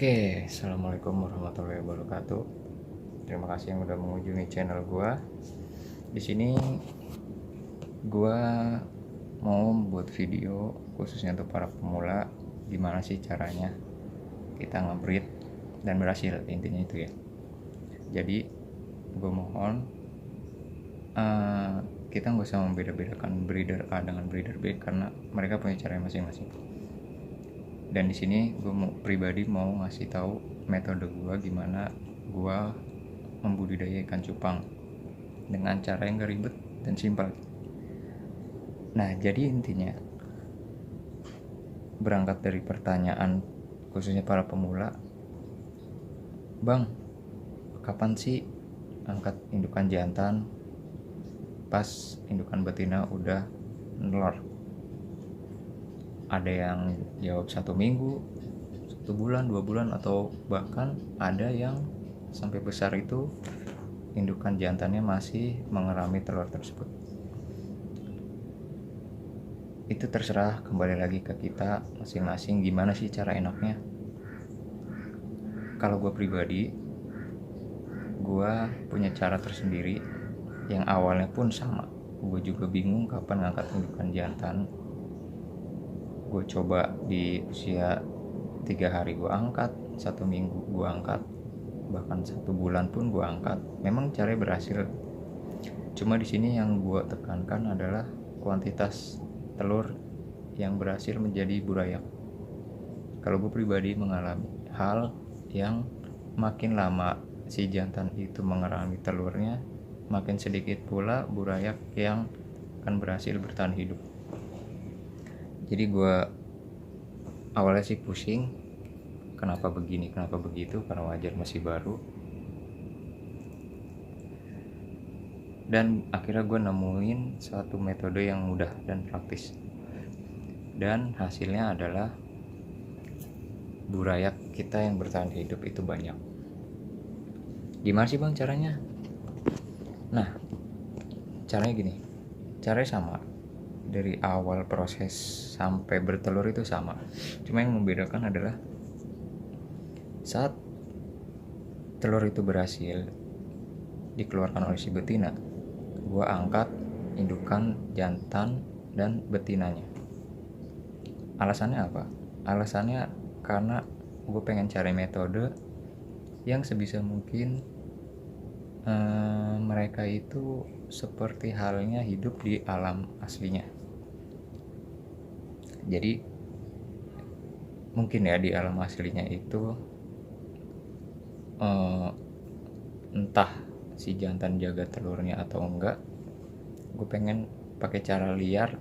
Oke, assalamualaikum warahmatullahi wabarakatuh. Terima kasih yang udah mengunjungi channel gua. Di sini gua mau buat video khususnya untuk para pemula, gimana sih caranya kita nge-breed dan berhasil, intinya itu ya. Jadi gua mohon kita nggak usah membeda-bedakan breeder A dengan breeder B karena mereka punya cara masing-masing. Dan di sini gue pribadi mau ngasih tahu metode gue gimana gue membudidaya ikan cupang dengan cara yang gak ribet dan simpel. Nah, jadi intinya berangkat dari pertanyaan khususnya para pemula, Bang, kapan sih angkat indukan jantan pas indukan betina udah nelor? Ada yang jawab 1 minggu, 1 bulan, 2 bulan, atau bahkan ada yang sampai besar itu indukan jantannya masih mengerami telur tersebut. Itu terserah, kembali lagi ke kita masing-masing gimana sih cara enaknya. Kalau gue pribadi, gue punya cara tersendiri yang awalnya pun sama. Gue juga bingung kapan ngangkat indukan jantan. Gue coba di usia 3 hari gue angkat, 1 minggu gue angkat, bahkan 1 bulan pun gue angkat. Memang caranya berhasil. Cuma di sini yang gue tekankan adalah kuantitas telur yang berhasil menjadi burayak. Kalau gue pribadi mengalami hal yang makin lama si jantan itu mengerami telurnya, makin sedikit pula burayak yang akan berhasil bertahan hidup. Jadi gue awalnya sih pusing, kenapa begini, kenapa begitu, karena wajar masih baru. Dan akhirnya gue nemuin suatu metode yang mudah dan praktis. Dan hasilnya adalah burayak kita yang bertahan hidup itu banyak. Gimana sih bang caranya? Nah, caranya gini, caranya sama. Dari awal proses sampai bertelur itu sama. Cuma yang membedakan adalah saat telur itu berhasil dikeluarkan oleh si betina, gue angkat indukan jantan dan betinanya. Alasannya apa? Alasannya karena gue pengen cari metode yang sebisa mungkin mereka itu seperti halnya hidup di alam aslinya. Jadi mungkin ya di alam aslinya itu entah si jantan jaga telurnya atau enggak, gue pengen pakai cara liar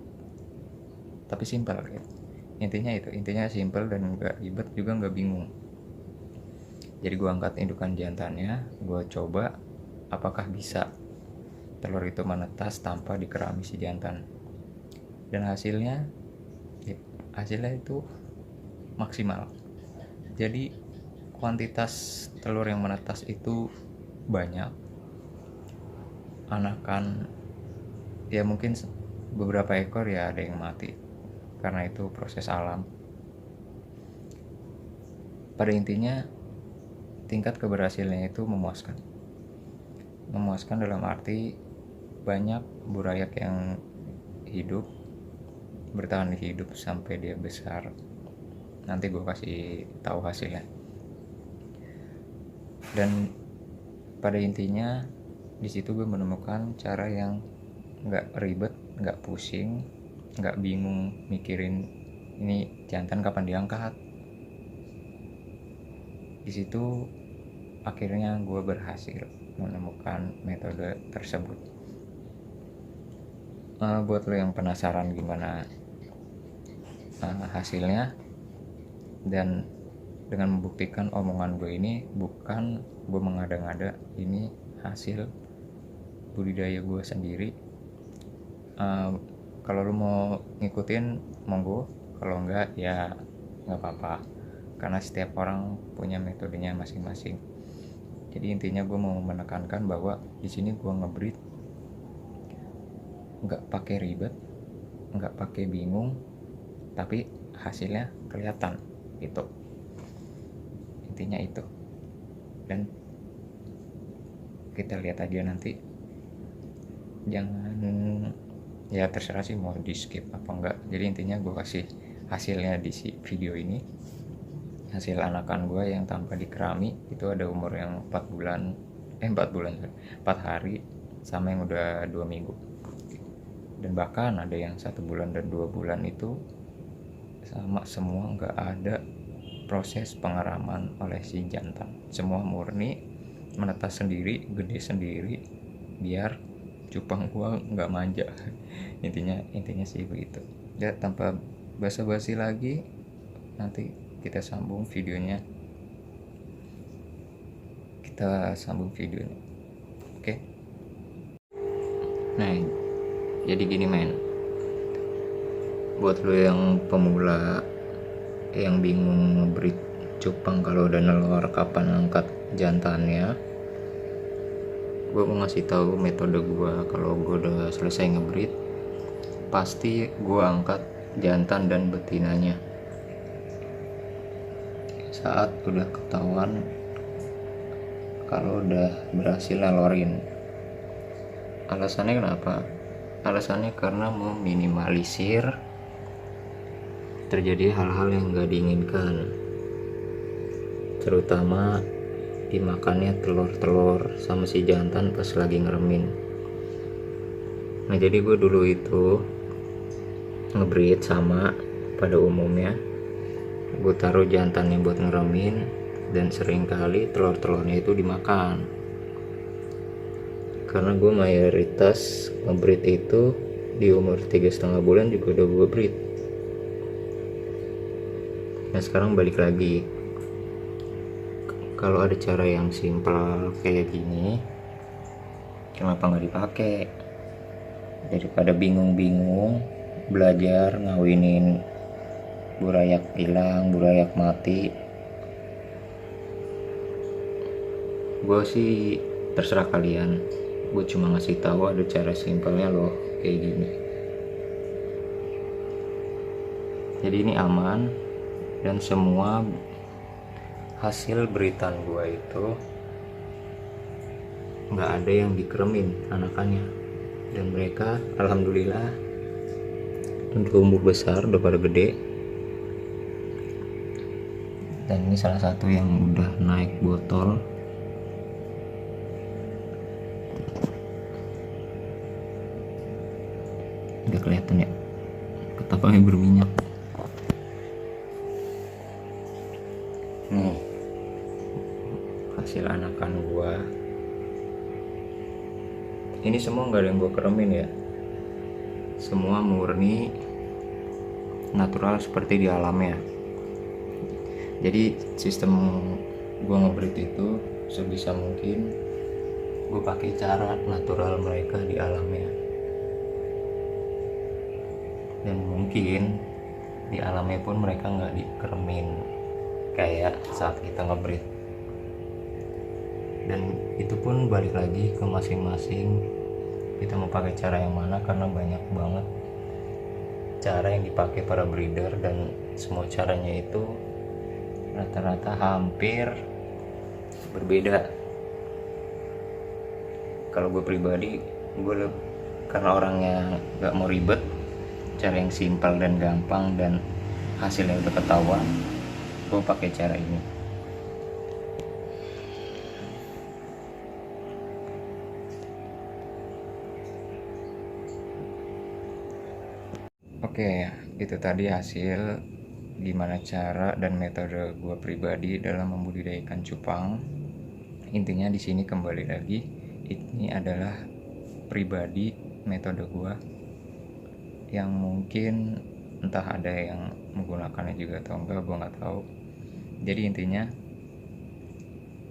tapi simpel gitu. Intinya simpel dan enggak ribet juga enggak bingung. Jadi gue angkat indukan jantannya, gue coba apakah bisa telur itu menetas tanpa dikerami si jantan. Dan hasilnya itu maksimal. Jadi kuantitas telur yang menetas itu banyak. Anakan ya mungkin beberapa ekor ya ada yang mati karena itu proses alam. Pada intinya tingkat keberhasilannya itu memuaskan dalam arti banyak burayak yang hidup, bertahan hidup sampai dia besar. Nanti gue kasih tahu hasilnya. Dan pada intinya di situ gue menemukan cara yang nggak ribet, nggak pusing, nggak bingung mikirin ini jantan kapan diangkat. Di situ akhirnya gue berhasil menemukan metode tersebut. Buat lo yang penasaran gimana hasilnya dan dengan membuktikan omongan gue ini bukan gue mengada-ngada, ini hasil budidaya gue sendiri. Kalau lo mau ngikutin monggo, kalau enggak ya nggak apa-apa karena setiap orang punya metodenya masing-masing. Jadi intinya gue mau menekankan bahwa di sini gue nge-breed nggak pakai ribet, nggak pakai bingung, tapi hasilnya kelihatan gitu. intinya itu. Dan kita lihat aja nanti, jangan, ya terserah sih mau di skip apa enggak. Jadi intinya gue kasih hasilnya di video ini, hasil anakan gue yang tanpa dikerami. Itu ada umur yang 4 bulan 4 hari, sama yang udah 2 minggu, dan bahkan ada yang 1 bulan dan 2 bulan itu sama semua, nggak ada proses pengeraman oleh si jantan. Semua murni menetas sendiri, gede sendiri, biar cupang gua nggak manja. intinya sih begitu ya. Tanpa basa-basi lagi, nanti kita sambung videonya. Oke. Nah, jadi gini men, buat lo yang pemula yang bingung ngebreed cupang kalau udah nelor kapan angkat jantannya, gue mau ngasih tahu metode gue. Kalau gue udah selesai ngebreed, pasti gue angkat jantan dan betinanya saat udah ketahuan kalau udah berhasil nelorin. Alasannya kenapa? Alasannya karena meminimalisir terjadi hal-hal yang gak diinginkan, terutama dimakannya telur-telur sama si jantan pas lagi ngeremin. Nah, jadi gue dulu itu ngebreed sama, pada umumnya gue taruh jantannya buat ngeremin, dan seringkali telur-telurnya itu dimakan. Karena gue mayoritas ngebreed itu di umur 3,5 bulan juga udah gue breed. Nah, sekarang balik lagi, kalau ada cara yang simpel kayak gini, kenapa nggak dipakai? Daripada bingung-bingung belajar ngawinin burayak hilang, burayak mati. Gue sih terserah kalian, gue cuma ngasih tahu ada cara simpelnya loh kayak gini. Jadi ini aman, dan semua hasil breedan gue itu nggak ada yang dikeremin anakannya, dan mereka alhamdulillah udah tumbuh besar, udah pada gede. Dan ini salah satu yang udah naik botol. Udah kelihatan ya, ketapangnya berminyak. Nih hasil anakan gua. Ini semua nggak ada yang gua keremin ya, semua murni natural seperti di alamnya. Jadi sistem gua ngebreed itu sebisa mungkin gua pakai cara natural mereka di alamnya. Dan mungkin di alamnya pun mereka nggak dikeremin kayak saat kita ngebreed. Dan itu pun balik lagi ke masing-masing, kita mau pakai cara yang mana, karena banyak banget cara yang dipakai para breeder, dan semua caranya itu rata-rata hampir berbeda. Kalau gue pribadi, karena orangnya nggak mau ribet, cara yang simpel dan gampang dan hasilnya udah ketahuan, gue pakai cara ini. Oke, itu tadi hasil gimana cara dan metode gue pribadi dalam membudidayakan cupang. Intinya di sini kembali lagi, ini adalah pribadi metode gue, yang mungkin entah ada yang menggunakannya juga atau enggak, gue nggak tahu. Jadi intinya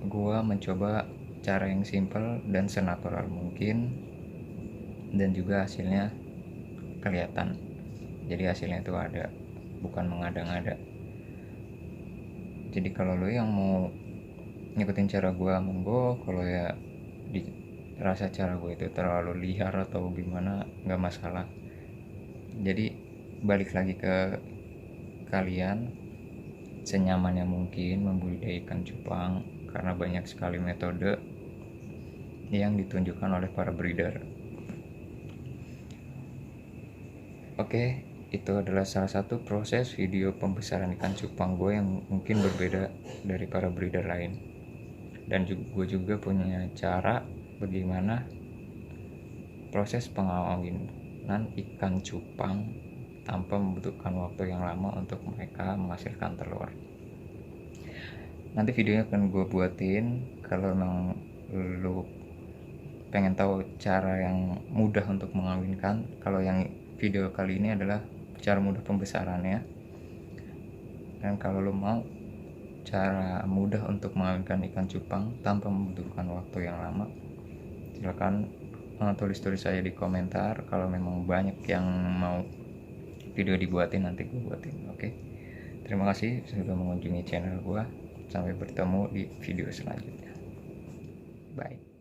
gue mencoba cara yang simple dan senatural mungkin, dan juga hasilnya kelihatan. Jadi hasilnya itu ada, bukan mengada-ngada. Jadi kalau lo yang mau ngikutin cara gue, monggo. Kalau ya rasa cara gue itu terlalu liar atau gimana, nggak masalah. Jadi balik lagi ke kalian, senyamannya mungkin membudidaya ikan cupang karena banyak sekali metode yang ditunjukkan oleh para breeder. Oke, itu adalah salah satu proses video pembesaran ikan cupang gue yang mungkin berbeda dari para breeder lain. Dan gue juga punya cara bagaimana proses pengawinan ikan cupang tanpa membutuhkan waktu yang lama untuk mereka menghasilkan telur. Nanti videonya akan gue buatin. Kalau memang lu pengen tahu cara yang mudah untuk mengawinkan, kalau yang video kali ini adalah cara mudah pembesarannya. Dan kalau lu mau cara mudah untuk mengawinkan ikan cupang tanpa membutuhkan waktu yang lama, silakan tulis saya di komentar. Kalau memang banyak yang mau video dibuatin, nanti gue buatin. Oke, terima kasih sudah mengunjungi channel gue. Sampai bertemu di video selanjutnya. Bye.